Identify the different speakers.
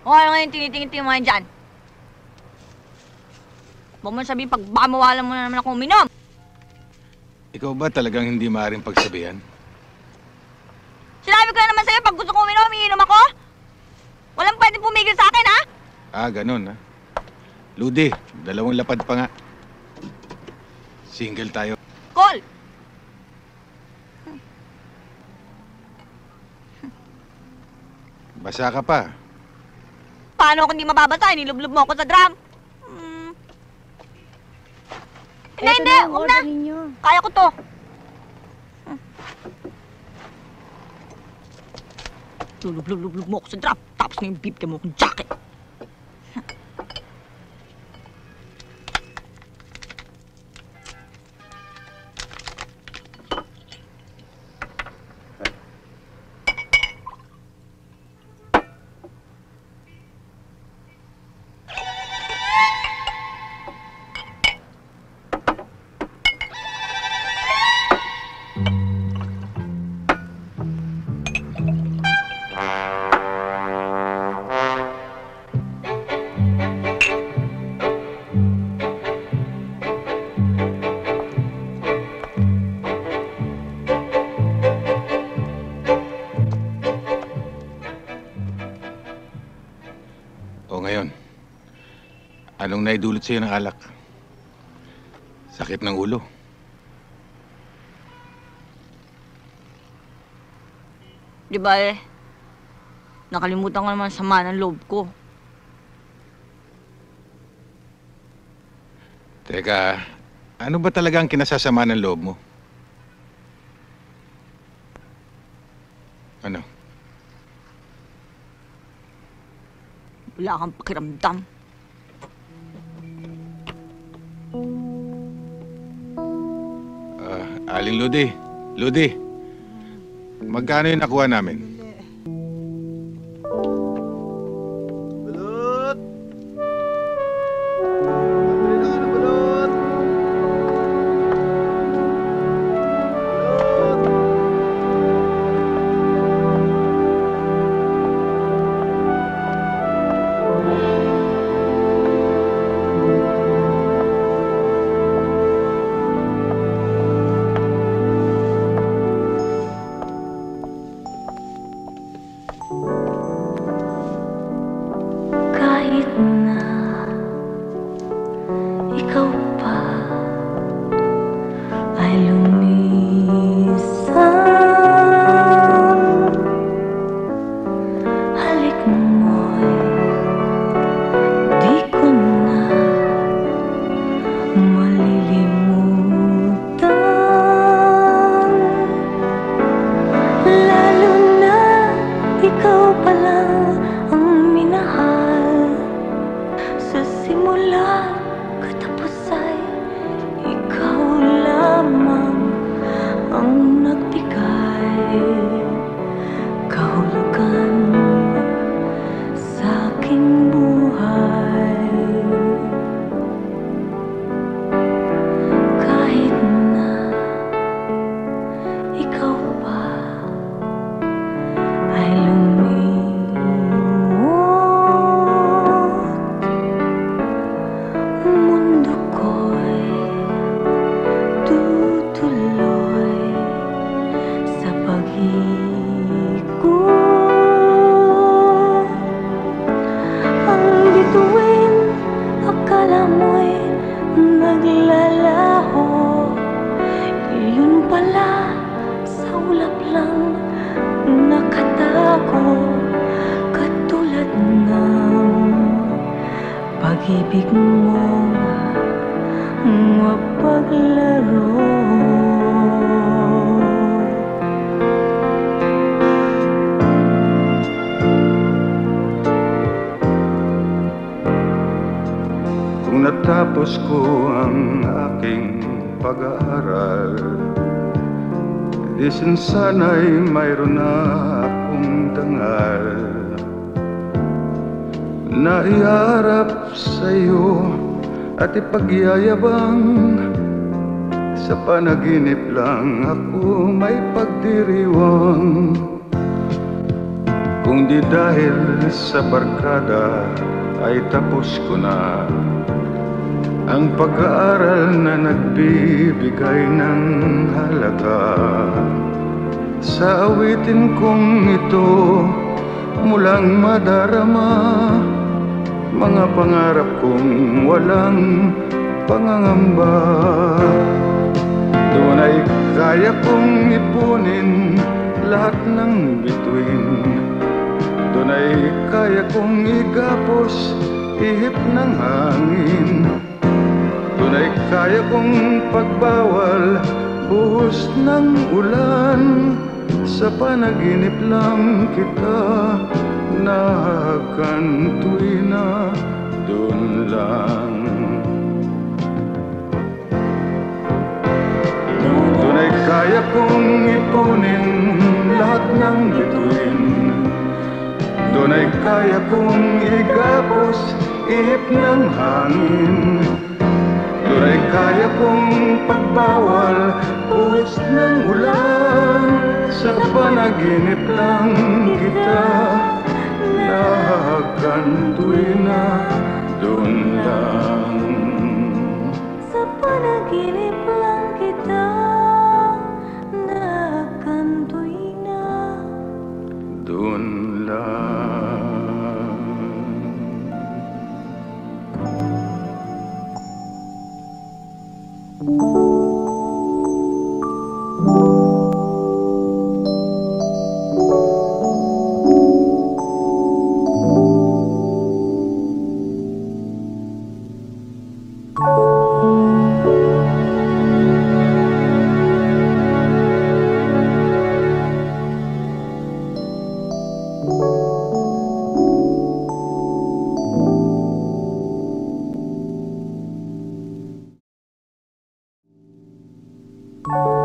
Speaker 1: O ano ngayon tinitingin-tingin mo yan dyan? Huwag mo sabihin pag baka mawalan mo na naman ako uminom.
Speaker 2: Ikaw ba talagang hindi maaaring pagsabihan?
Speaker 1: Sinabi ko na naman sa'yo pag gusto ko uminom, umiinom ako. Walang pwedeng pumigil sa akin, ha?
Speaker 2: Ah, ganun, ha? Ludi, 2 lapad pa nga. Single tayo.
Speaker 1: Call!
Speaker 2: Basa ka pa.
Speaker 1: Paano ako hindi mababasa? Nilublob mo ako sa drum. Hindi, huwag na. Kaya ko to. Lulub mo ako sa drum. Tapos na yung bibigyan mo akong jacket.
Speaker 2: Anong naidulot sa'yo ng alak? Sakit ng ulo.
Speaker 1: Di ba nakalimutan ko naman sama ng loob ko.
Speaker 2: Teka, ano ba talaga ang kinasasama ng loob mo? Ano?
Speaker 1: Wala kang pakiramdam.
Speaker 2: Aling Ludi. Ludi, magkano yung nakuha namin?
Speaker 3: Balot! Pabili na nga ng balot!
Speaker 4: pag-ibig mo mapaglaro.
Speaker 3: Kung natapos ko ang aking pag-aaral, di sana'y mayroon na akong dangal na iharap sa'yo at ipagyayabang. Sa panaginip lang ako may pagdiriwang. Kung di dahil sa barkada ay tapos ko na ang pag-aaral na nagbibigay ng halaga. Sa awitin kong ito mulang madarama mga pangarap kong walang pangangamba. Doon ay kaya kong ipunin lahat ng bituin. Doon ay kaya kong igapos ihip ng hangin. Doon ay kaya kong pagbawal buhos ng ulan. Sa panaginip lang kita nahakantuy na doon lang. Doon ay kaya kong ipunin lahat ng bituin. Doon ay kaya kong igapos ihip ng hangin. Doon ay kaya kong pagbawal buhos ng ulan. Sa panaginip lang kita nahakantuy na doon lang.
Speaker 4: Sa panaginip lang kita nakantuy na
Speaker 3: Doon lang.
Speaker 4: Thank you.